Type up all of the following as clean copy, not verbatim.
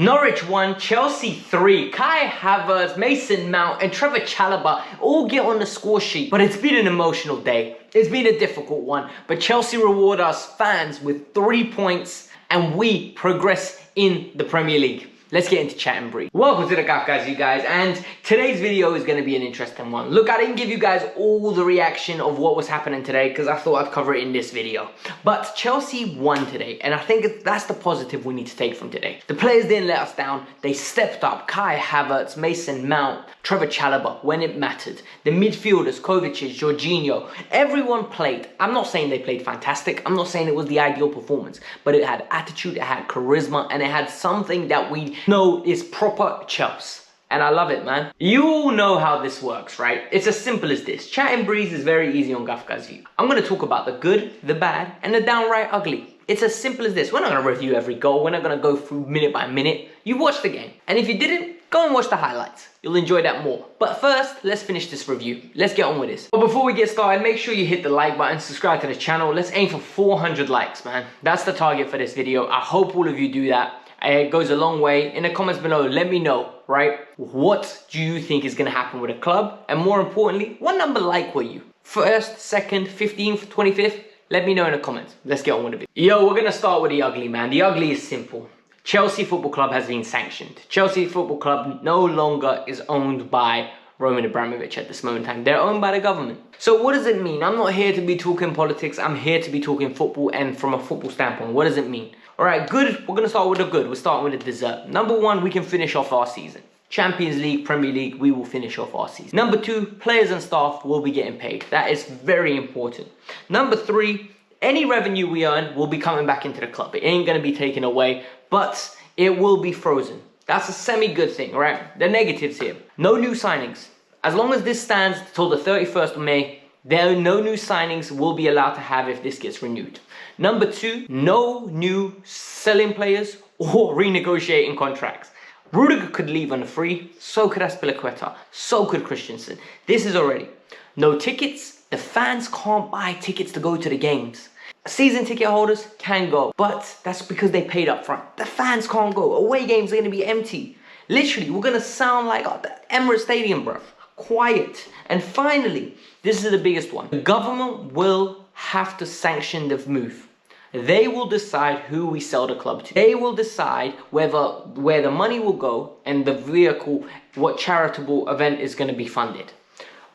Norwich 1, Chelsea 3, Kai Havertz, Mason Mount and Trevor Chalobah all get on the score sheet. But it's been an emotional day. It's been a difficult one. But Chelsea reward us fans with 3 points and we progress in the Premier League. Let's get into chat and breathe. Welcome to the Kavkas View, guys, and today's video is going to be an interesting one. Look, I didn't give you guys all the reaction of what was happening today because I thought I'd cover it in this video. But Chelsea won today, and I think that's the positive we need to take from today. The players didn't let us down. They stepped up. Kai Havertz, Mason Mount, Trevor Chalobah when it mattered. The midfielders, Kovacic, Jorginho, everyone played. I'm not saying they played fantastic. I'm not saying it was the ideal performance, but it had attitude, it had charisma, and it had something that we know is proper Chelsea. And I love it, man. You all know how this works, right? It's as simple as this. Chat and breeze is very easy on Kavkas View. I'm going to talk about the good, the bad, and the downright ugly. It's as simple as this. We're not going to review every goal. We're not going to go through minute by minute. You watched the game. And if you didn't, go and watch the highlights. You'll enjoy that more. But first, let's finish this review. Let's get on with this. But before we get started, make sure you hit the like button, subscribe to the channel. Let's aim for 400 likes, man. That's the target for this video. I hope all of you do that. It goes a long way. In the comments below, let me know, right? What do you think is going to happen with the club? And more importantly, what number like were you? First, second, 15th, 25th? Let me know in the comments. Let's get on with it. Yo, we're going to start with the ugly, man. The ugly is simple. Chelsea Football Club has been sanctioned. Chelsea Football Club no longer is owned by Roman Abramovich at this moment in time. They're owned by the government. So what does it mean? I'm not here to be talking politics. I'm here to be talking football, and from a football standpoint, what does it mean? All right, good. We're going to start with the good. We're starting with the dessert. Number one, we can finish off our season. Champions League, Premier League, we will finish off our season. Number two, players and staff will be getting paid. That is very important. Number three, any revenue we earn will be coming back into the club. It ain't going to be taken away, but it will be frozen. That's a semi-good thing, right? The negatives here. No new signings. As long as this stands till the 31st of May, no new signings will be allowed to have if this gets renewed. Number two, no new selling players or renegotiating contracts. Rudiger could leave on a free, so could Aspilicueta, so could Christensen. This is already. No tickets. The fans can't buy tickets to go to the games. Season ticket holders can go, but that's because they paid up front. The fans can't go. Away games are going to be empty. Literally, we're going to sound like the Emirates Stadium, bro. Quiet. And finally, this is the biggest one. The government will have to sanction the move. They will decide who we sell the club to. They will decide where the money will go and the vehicle, what charitable event is going to be funded.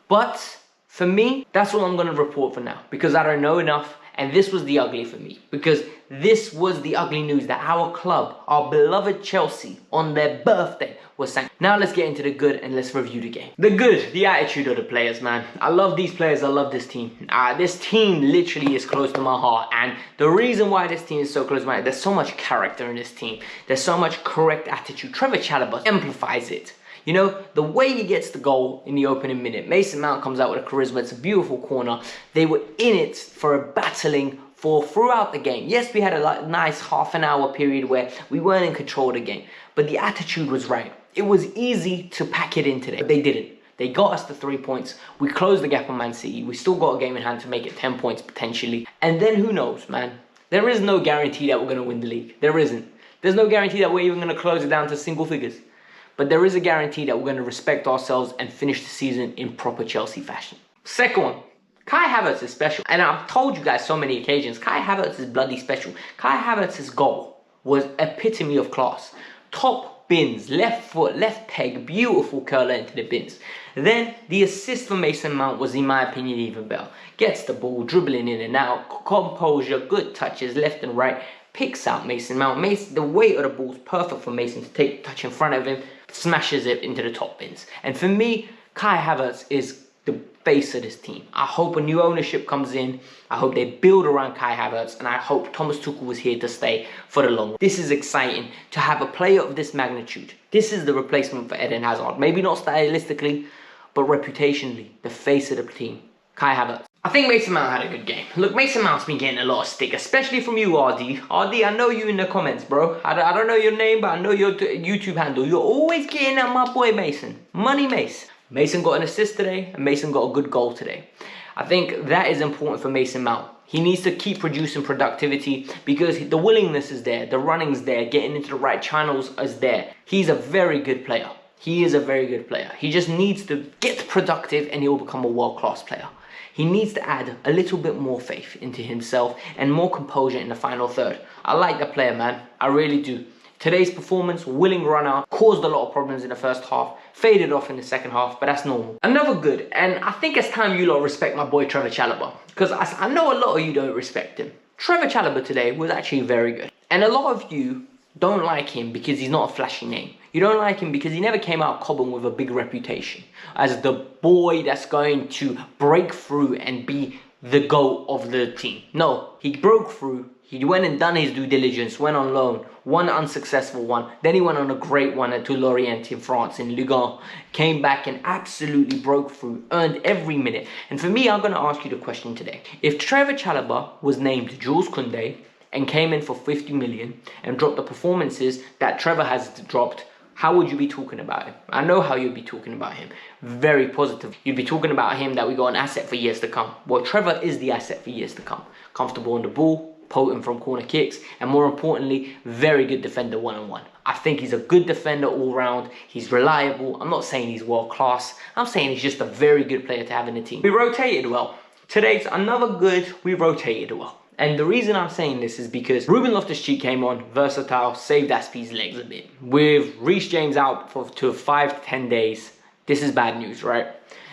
But for me, that's what I'm going to report for now because I don't know enough. And this was the ugly for me because this was the ugly news that our club, our beloved Chelsea, on their birthday was sanctioned. Now let's get into the good and let's review the game. The good, the attitude of the players, man. I love these players. I love this team. This team literally is close to my heart. And the reason why this team is so close to my heart, there's so much character in this team. There's so much correct attitude. Trevor Chalobah amplifies it. You know, the way he gets the goal in the opening minute. Mason Mount comes out with a charisma. It's a beautiful corner. They were in it for a battling for throughout the game. Yes, we had a nice half an hour period where we weren't in control of the game. But the attitude was right. It was easy to pack it in today. But they didn't. They got us the 3 points. We closed the gap on Man City. We still got a game in hand to make it 10 points potentially. And then who knows, man. There is no guarantee that we're going to win the league. There isn't. There's no guarantee that we're even going to close it down to single figures. But there is a guarantee that we're going to respect ourselves and finish the season in proper Chelsea fashion. Second one, Kai Havertz is special. And I've told you guys so many occasions, Kai Havertz is bloody special. Kai Havertz's goal was epitome of class. Top bins, left foot, left peg, beautiful curler into the bins. Then the assist for Mason Mount was, in my opinion, even better. Gets the ball, dribbling in and out, composure, good touches left and right. Picks out Mason Mount. The weight of the ball is perfect for Mason to take touch in front of him, smashes it into the top bins. And for me, Kai Havertz is the face of this team. I hope a new ownership comes in. I hope they build around Kai Havertz, and I hope Thomas Tuchel was here to stay for the long run. This is exciting to have a player of this magnitude. This is the replacement for Eden Hazard. Maybe not stylistically, but reputationally, the face of the team. Kai Havertz. I think Mason Mount had a good game. Look, Mason Mount's been getting a lot of stick, especially from you, RD. RD, I know you in the comments, bro. I don't know your name, but I know your YouTube handle. You're always getting at my boy Mason. Money Mace. Mason got an assist today, and Mason got a good goal today. I think that is important for Mason Mount. He needs to keep producing productivity because the willingness is there, the running's there, getting into the right channels is there. He's a very good player. He is a very good player. He just needs to get productive and he will become a world-class player. He needs to add a little bit more faith into himself and more composure in the final third. I like the player, man. I really do. Today's performance, willing runner, caused a lot of problems in the first half, faded off in the second half, but that's normal. Another good, and I think it's time you lot respect my boy Trevor Chalobah, because I know a lot of you don't respect him. Trevor Chalobah today was actually very good. And a lot of you don't like him because he's not a flashy name. You don't like him because he never came out Cobham with a big reputation as the boy that's going to break through and be the GOAT of the team. No, he broke through. He went and done his due diligence, went on loan, one unsuccessful one, then he went on a great one at Lorient in France, in Ligue 1, came back and absolutely broke through, earned every minute. And for me, I'm going to ask you the question today. If Trevor Chalobah was named Jules Koundé and came in for 50 million and dropped the performances that Trevor has dropped, how would you be talking about him? I know how you'd be talking about him. Very positive. You'd be talking about him that we got an asset for years to come. Well, Trevor is the asset for years to come. Comfortable on the ball, potent from corner kicks, and more importantly, very good defender one-on-one. I think he's a good defender all round. He's reliable. I'm not saying he's world class. I'm saying he's just a very good player to have in the team. We rotated well. Today's another good, we rotated well. And the reason I'm saying this is because Ruben Loftus-Cheek came on, versatile, saved Aspie's legs a bit. With Reece James out to 5 to 10 days, this is bad news, right?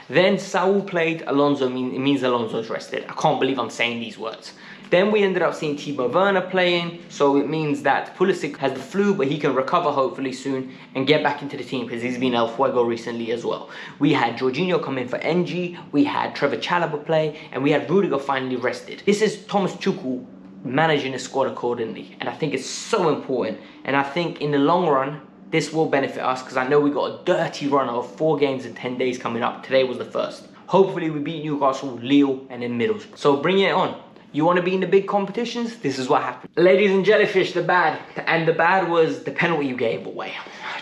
Then Saul played, Alonso, it means Alonso's rested. I can't believe I'm saying these words. Then we ended up seeing Timo Werner playing, so it means that Pulisic has the flu, but he can recover hopefully soon and get back into the team because he's been El Fuego recently as well. We had Jorginho come in for NG, we had Trevor Chalobah play, and we had Rudiger finally rested. This is Thomas Tuchel managing his squad accordingly, and I think it's so important. And I think in the long run, this will benefit us because I know we got a dirty run of 4 games in 10 days coming up. Today was the first. Hopefully we beat Newcastle, Lille, and then Middlesbrough. So bring it on. You want to be in the big competitions? This is what happened. Ladies and jellyfish, the bad. And the bad was the penalty you gave away.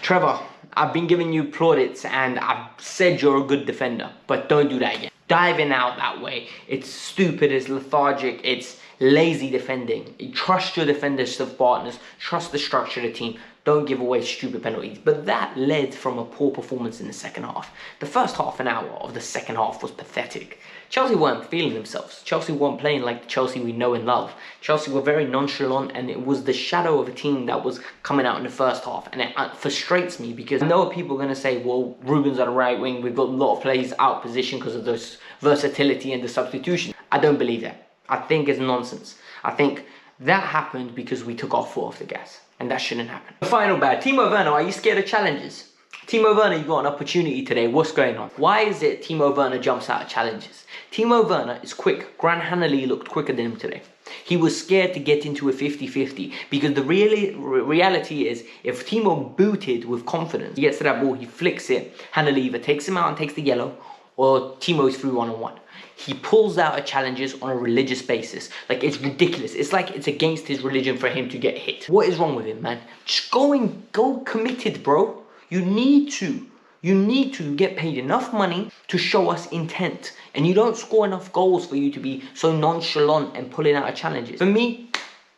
Trevor, I've been giving you plaudits and I've said you're a good defender, but don't do that again. Diving out that way, it's stupid, it's lethargic, it's lazy defending. You trust your defensive partners, trust the structure of the team. Don't give away stupid penalties. But that led from a poor performance in the second half. The first half an hour of the second half was pathetic. Chelsea weren't feeling themselves. Chelsea weren't playing like the Chelsea we know and love. Chelsea were very nonchalant, and it was the shadow of a team that was coming out in the first half. And it frustrates me because I know people are going to say, well, Ruben's on the right wing. We've got a lot of players out position because of this versatility and the substitution. I don't believe that. I think it's nonsense. I think that happened because we took our foot off the gas. And that shouldn't happen. The final bad. Timo Werner, are you scared of challenges? Timo Werner, you got an opportunity today. What's going on? Why is it Timo Werner jumps out of challenges? Timo Werner is quick. Grant Hanley looked quicker than him today. He was scared to get into a 50-50 because the reality is if Timo booted with confidence, he gets to that ball, he flicks it, Hanley either takes him out and takes the yellow, or Timo's through one-on-one. He pulls out of challenges on a religious basis. Like, it's ridiculous. It's like it's against his religion for him to get hit. What is wrong with him, man? Just go committed, bro. You need to get paid enough money to show us intent. And you don't score enough goals for you to be so nonchalant and pulling out of challenges. For me,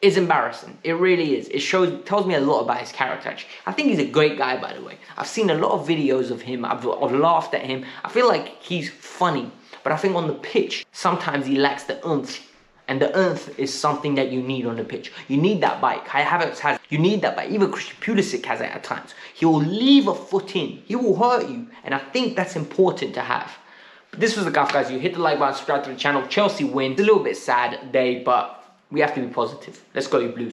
it's embarrassing. It really is. It tells me a lot about his character, actually. I think he's a great guy, by the way. I've seen a lot of videos of him. I've laughed at him. I feel like he's funny. But I think on the pitch, sometimes he lacks the oomph. And the oomph is something that you need on the pitch. You need that bite. Kai Havertz has it. You need that bite. Even Christian Pulisic has it at times. He will leave a foot in. He will hurt you. And I think that's important to have. But this was the Kavkas View. Hit the like button, subscribe to the channel. Chelsea win. It's a little bit sad day, but we have to be positive. Let's go, you Blues.